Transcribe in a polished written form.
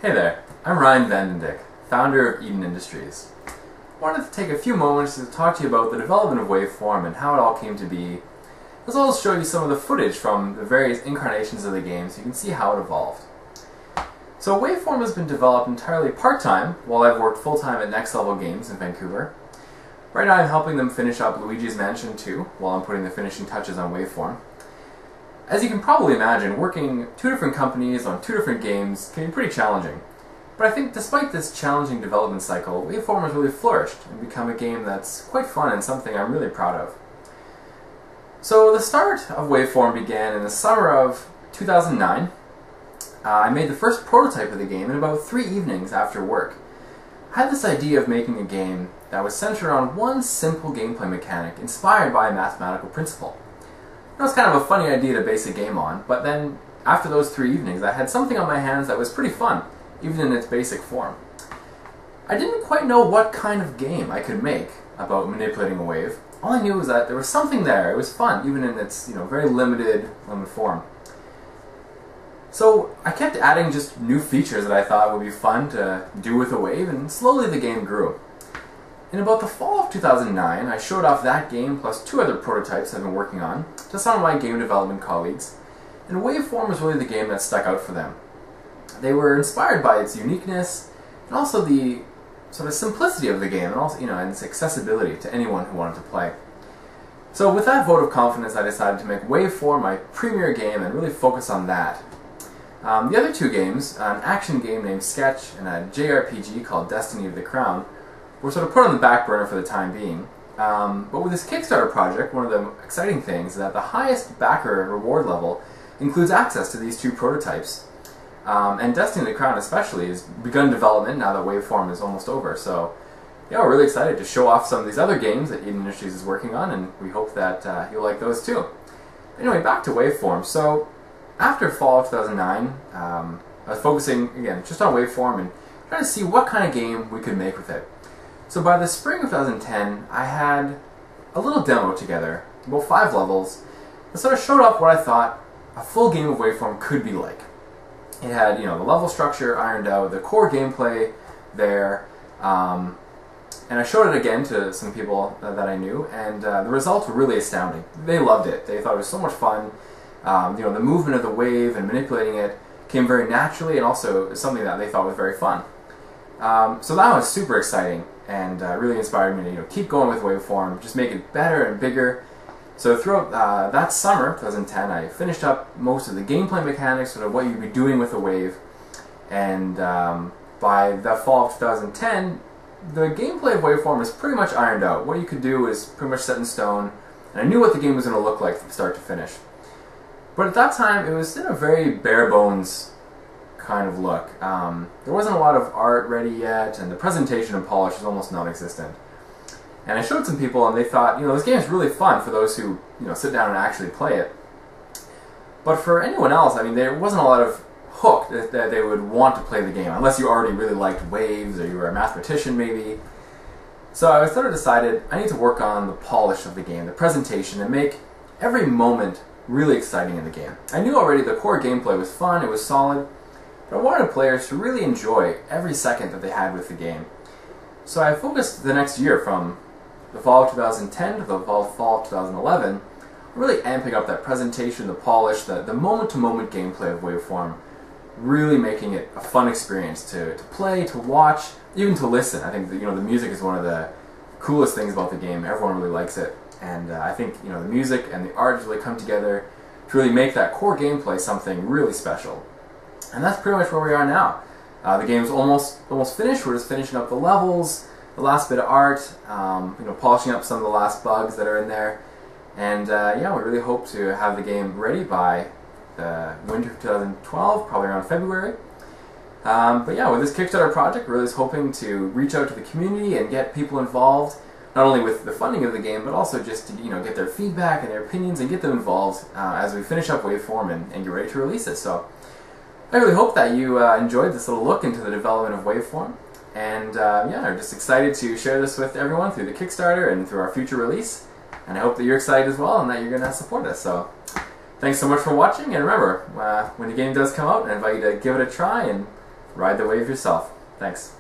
Hey there, I'm Ryan Vandendyck, founder of Eden Industries. I wanted to take a few moments to talk to you about the development of Waveform and how it all came to be, as well as show you some of the footage from the various incarnations of the game so you can see how it evolved. So Waveform has been developed entirely part-time while I've worked full-time at Next Level Games in Vancouver. Right now I'm helping them finish up Luigi's Mansion 2 while I'm putting the finishing touches on Waveform. As you can probably imagine, working two different companies on two different games can be pretty challenging. But I think despite this challenging development cycle, Waveform has really flourished and become a game that's quite fun and something I'm really proud of. So the start of Waveform began in the summer of 2009. I made the first prototype of the game in about 3 evenings after work. I had this idea of making a game that was centered on one simple gameplay mechanic inspired by a mathematical principle. It was kind of a funny idea to base a game on, but then after those 3 evenings I had something on my hands that was pretty fun, even in its basic form. I didn't quite know what kind of game I could make about manipulating a wave. All I knew was that there was something there. It was fun, even in its very limited form. So I kept adding just new features that I thought would be fun to do with a wave, and slowly the game grew. In about the fall of 2009, I showed off that game plus 2 other prototypes I've been working on to some of my game development colleagues, and Waveform was really the game that stuck out for them. They were inspired by its uniqueness and also the sort of simplicity of the game, and also and its accessibility to anyone who wanted to play. So with that vote of confidence, I decided to make Waveform my premier game and really focus on that. The other 2 games, an action game named Sketch and a JRPG called Destiny of the Crown, were sort of put on the back burner for the time being. But with this Kickstarter project, one of the exciting things is that the highest backer reward level includes access to these 2 prototypes. And Destiny of the Crown especially has begun development now that Waveform is almost over. So yeah, we're really excited to show off some of these other games that Eden Industries is working on, and we hope that you'll like those too. Anyway, back to Waveform. So after fall of 2009, I was focusing again just on Waveform and trying to see what kind of game we could make with it. So by the spring of 2010, I had a little demo together, about 5 levels, that sort of showed off what I thought a full game of Waveform could be like. It had, the level structure ironed out, the core gameplay there, and I showed it again to some people that I knew, and the results were really astounding. They loved it. They thought it was so much fun. The movement of the wave and manipulating it came very naturally, and also something that they thought was very fun. So that was super exciting, and really inspired me to keep going with Waveform, just make it better and bigger. So throughout that summer, 2010, I finished up most of the gameplay mechanics, sort of what you'd be doing with a wave, and by the fall of 2010, the gameplay of Waveform was pretty much ironed out. What you could do is pretty much set in stone, and I knew what the game was going to look like from start to finish. But at that time, it was in a very bare-bones kind of look. There wasn't a lot of art ready yet, and the presentation and polish was almost non-existent. And I showed some people, and they thought, this game is really fun for those who, sit down and actually play it. But for anyone else, there wasn't a lot of hook that they would want to play the game, unless you already really liked waves, or you were a mathematician maybe. So I sort of decided I need to work on the polish of the game, the presentation, and make every moment really exciting in the game. I knew already the core gameplay was fun, it was solid, but I wanted players to really enjoy every second that they had with the game. So I focused the next year from the fall of 2010 to the fall of 2011, really amping up that presentation, the polish, the moment-to-moment gameplay of Waveform, really making it a fun experience to play, to watch, even to listen. I think the music is one of the coolest things about the game. Everyone really likes it, and I think the music and the art really come together to really make that core gameplay something really special. And that's pretty much where we are now. The game's almost finished. We're just finishing up the levels, the last bit of art, polishing up some of the last bugs that are in there, and yeah, we really hope to have the game ready by the winter of 2012, probably around February. But yeah, with this Kickstarter project, we're really hoping to reach out to the community and get people involved, not only with the funding of the game, but also just to get their feedback and their opinions and get them involved as we finish up Waveform and get ready to release it. So I really hope that you enjoyed this little look into the development of Waveform. And yeah, I'm just excited to share this with everyone through the Kickstarter and through our future release. And I hope that you're excited as well and that you're going to support us. So thanks so much for watching, and remember, when the game does come out, I invite you to give it a try and Ride the wave yourself. Thanks.